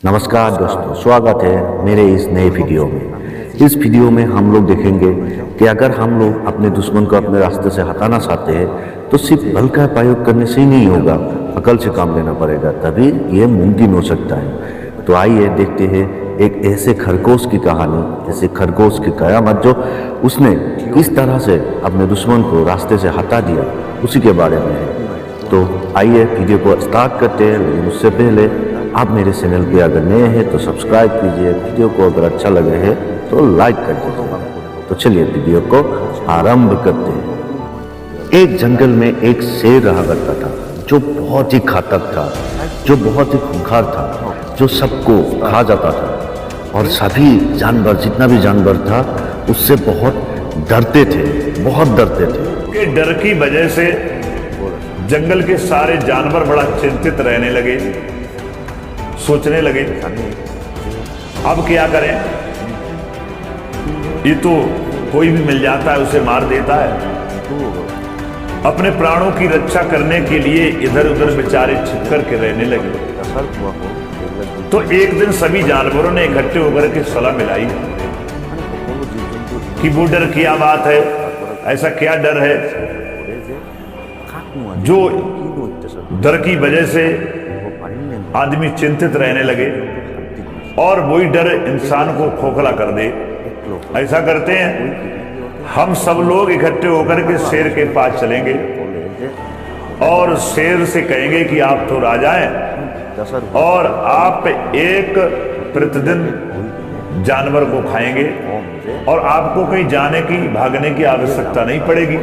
नमस्कार दोस्तों, स्वागत है मेरे इस नए वीडियो में। इस वीडियो में हम लोग देखेंगे कि अगर हम लोग अपने दुश्मन को अपने रास्ते से हटाना चाहते हैं तो सिर्फ बल का प्रयोग करने से ही नहीं होगा, अकल से काम लेना पड़ेगा, तभी ये मुमकिन हो सकता है। तो आइए देखते हैं एक ऐसे खरगोश की कहानी, ऐसे खरगोश की कयामत जो उसने किस तरह से अपने दुश्मन को रास्ते से हटा दिया, उसी के बारे में है। तो आइए वीडियो को स्टार्ट करते हैं, लेकिन उससे पहले आप मेरे चैनल पे अगर नए हैं तो सब्सक्राइब कीजिए, वीडियो को अगर अच्छा लगे है तो लाइक कर दीजिए। तो चलिए वीडियो को आरंभ करते हैं। एक जंगल में एक शेर रहा करता था जो बहुत ही घातक था, जो बहुत ही खूंखार था, जो सबको खा जाता था और सभी जानवर, जितना भी जानवर था उससे बहुत डरते थे, बहुत डरते थे। के डर की वजह से जंगल के सारे जानवर बड़ा चिंतित रहने लगे, सोचने लगे अब क्या करें। ये तो कोई भी मिल जाता है उसे मार देता है। अपने प्राणों की रक्षा करने के लिए इधर उधर बेचारे छिप कर के रहने लगे। तो एक दिन सभी जानवरों ने इकट्ठे होकर के सलाह मिलाई कि वो डर क्या बात है, ऐसा क्या डर है जो डर की वजह से आदमी चिंतित रहने लगे और वही डर इंसान को खोखला कर दे। ऐसा करते हैं, हम सब लोग इकट्ठे होकर के शेर के पास चलेंगे और शेर से कहेंगे कि आप तो राजा हैं और आप एक प्रतिदिन जानवर को खाएंगे और आपको कहीं जाने की, भागने की आवश्यकता नहीं पड़ेगी।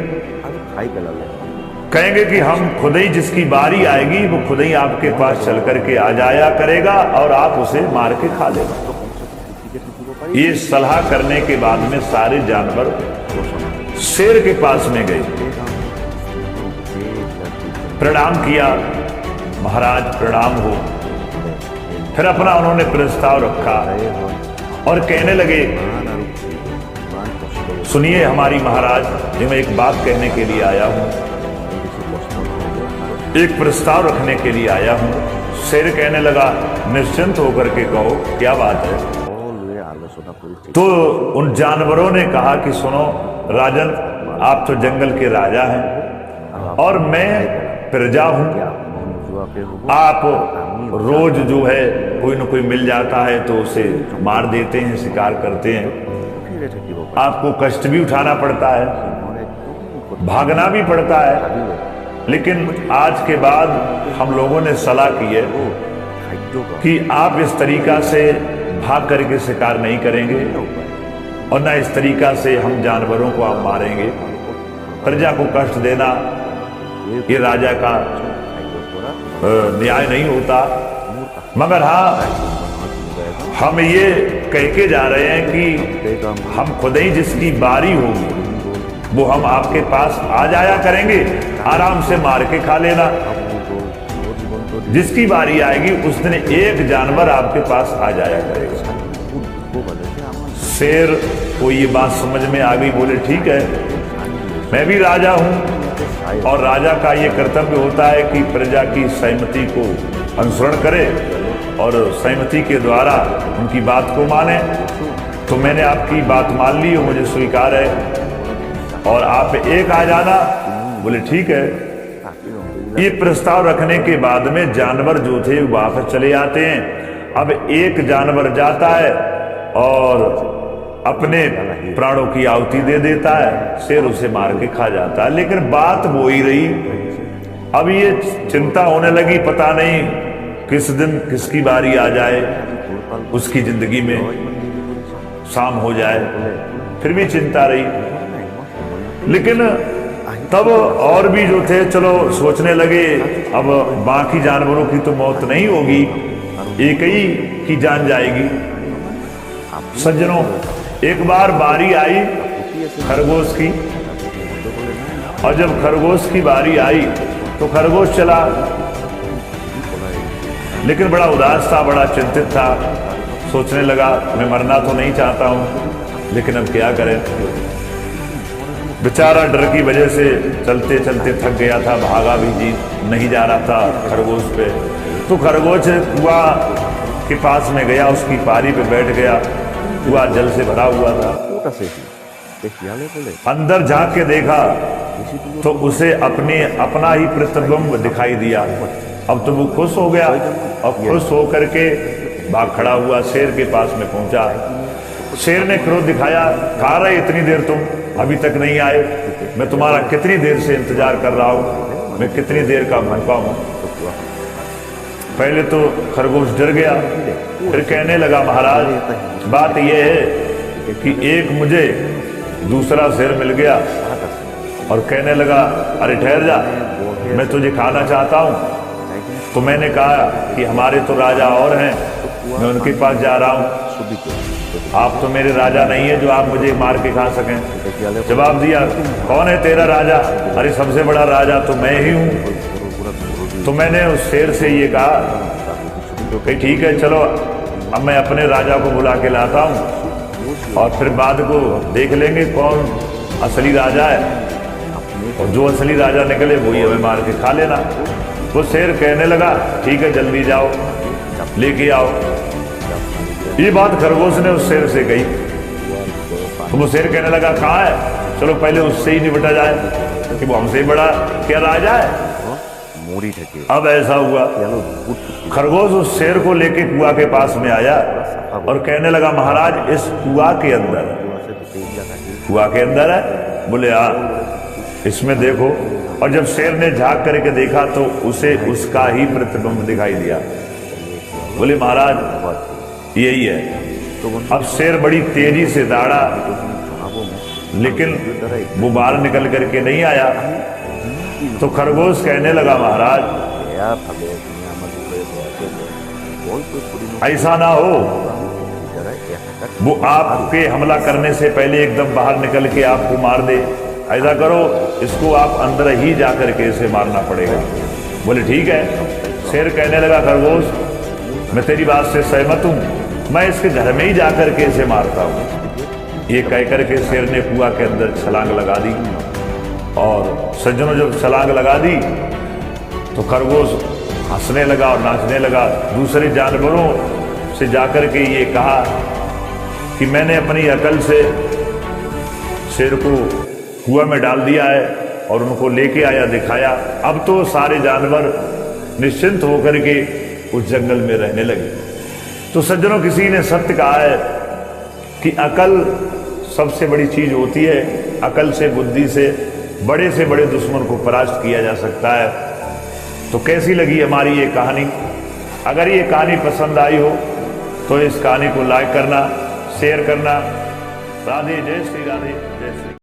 कहेंगे कि हम खुद ही, जिसकी बारी आएगी वो खुद ही आपके पास चल करके आ जाया करेगा और आप उसे मार के खा लेगा। ये सलाह करने के बाद में सारे जानवर शेर के पास में गए, प्रणाम किया, महाराज प्रणाम हो। फिर अपना उन्होंने प्रस्ताव रखा और कहने लगे, सुनिए हमारी महाराज, मैं एक बात कहने के लिए आया हूं, एक प्रस्ताव रखने के लिए आया हूं। शेर कहने लगा, निश्चिंत होकर के कहो क्या बात है। तो उन जानवरों ने कहा कि सुनो राजन, आप तो जंगल के राजा हैं और मैं प्रजा हूं। आप रोज जो है कोई न कोई मिल जाता है तो उसे मार देते हैं, शिकार करते हैं। आपको कष्ट भी उठाना पड़ता है, भागना भी पड़ता है, लेकिन आज के बाद हम लोगों ने सलाह की है कि आप इस तरीका से भाग करके शिकार नहीं करेंगे और न इस तरीका से हम जानवरों को आप मारेंगे। प्रजा को कष्ट देना ये राजा का न्याय नहीं होता। मगर हाँ, हम ये कह के जा रहे हैं कि हम खुद ही, जिसकी बारी होगी वो हम आपके पास आ जाया करेंगे, आराम से मार के खा लेना। जिसकी बारी आएगी उस दिन एक जानवर आपके पास आ जाया करेगा। शेर को ये बात समझ में आ गई, बोले ठीक है, मैं भी राजा हूं और राजा का ये कर्तव्य होता है कि प्रजा की सहमति को अनुसरण करे और सहमति के द्वारा उनकी बात को माने। तो मैंने आपकी बात मान ली, मुझे स्वीकार है और आप एक आ जाना। बोले ठीक है। ये प्रस्ताव रखने के बाद में जानवर जो थे वापस चले आते हैं। अब एक जानवर जाता है और अपने प्राणों की आहुति दे देता है, शेर उसे मार के खा जाता है। लेकिन बात वो ही रही। अब ये चिंता होने लगी, पता नहीं किस दिन किसकी बारी आ जाए, उसकी जिंदगी में शाम हो जाए। फिर भी चिंता रही। लेकिन तब और भी जो थे, चलो सोचने लगे अब बाकी जानवरों की तो मौत नहीं होगी, एक ही की जान जाएगी। सज्जनों, एक बार बारी आई खरगोश की और जब खरगोश की बारी आई तो खरगोश चला, लेकिन बड़ा उदास था, बड़ा चिंतित था। सोचने लगा, मैं मरना तो नहीं चाहता हूं, लेकिन अब क्या करें। बेचारा डर की वजह से चलते चलते थक गया था, भागा भी जी नहीं जा रहा था खरगोश पे। तो खरगोश हुआ उसके पास में गया, उसकी पारी पे बैठ गया। कुआं जल से भरा हुआ था। अंदर झांक के देखा तो उसे अपना ही प्रतिबिंब दिखाई दिया। अब तो वो खुश हो गया और खुश होकर के भाग खड़ा हुआ, शेर के पास में पहुंचा। शेर ने क्रोध दिखाया, कहा रहे इतनी देर तुम अभी तक नहीं आए, मैं तुम्हारा कितनी देर से इंतजार कर रहा हूं, मैं कितनी देर का भूखा हूं। पहले तो खरगोश डर गया, फिर कहने लगा महाराज बात यह है कि एक मुझे दूसरा शेर मिल गया और कहने लगा अरे ठहर जा, मैं तुझे खाना चाहता हूं। तो मैंने कहा कि हमारे तो राजा और हैं, मैं उनके पास जा रहा हूं, आप तो मेरे राजा नहीं है जो आप मुझे मार के खा सकें। जवाब दिया कौन है तेरा राजा? अरे सबसे बड़ा राजा तो मैं ही हूं। तो मैंने उस शेर से ये कहा कि ठीक है चलो, अब मैं अपने राजा को बुला के लाता हूं और फिर बाद को देख लेंगे कौन असली राजा है, और जो असली राजा निकले वही हमें मार के खा लेना। वो शेर कहने लगा ठीक है जल्दी जाओ, लेके आओ। ये बात खरगोश ने उस शेर से कही। तो वो शेर कहने लगा कहाँ है, चलो पहले उससे ही निपटा जाए कि वो हमसे बड़ा क्या राजा है। अब ऐसा हुआ, खरगोश उस शेर को लेके कुआं के पास में आया और कहने लगा महाराज इस कुआं के अंदर है। बोले हाँ, इसमें देखो। और जब शेर ने झांक करके देखा तो उसे उसका ही प्रतिबिंब दिखाई दिया। बोले महाराज यही है। अब शेर बड़ी तेजी से दौड़ा, लेकिन वो बाहर निकल करके नहीं आया। तो खरगोश कहने लगा महाराज ऐसा ना हो, वो आपके हमला करने से पहले एकदम बाहर निकल के आपको मार दे। ऐसा करो, इसको आप अंदर ही जाकर के इसे मारना पड़ेगा। बोले ठीक है। शेर कहने लगा खरगोश मैं तेरी बात से सहमत हूं, मैं इसके घर में ही जाकर के इसे मारता हूं। ये कह करके शेर ने कुआं के अंदर छलांग लगा दी। और सज्जनों जब छलांग लगा दी तो खरगोश हंसने लगा और नाचने लगा। दूसरे जानवरों से जाकर के ये कहा कि मैंने अपनी अकल से शेर को कुआं में डाल दिया है और उनको लेके आया, दिखाया। अब तो सारे जानवर निश्चिंत होकर के उस जंगल में रहने लगे। तो सज्जनों किसी ने सत्य कहा है कि अकल सबसे बड़ी चीज होती है। अकल से, बुद्धि से बड़े दुश्मन को परास्त किया जा सकता है। तो कैसी लगी हमारी ये कहानी? अगर ये कहानी पसंद आई हो तो इस कहानी को लाइक करना, शेयर करना। राधे, जय श्री राधे, जय श्री।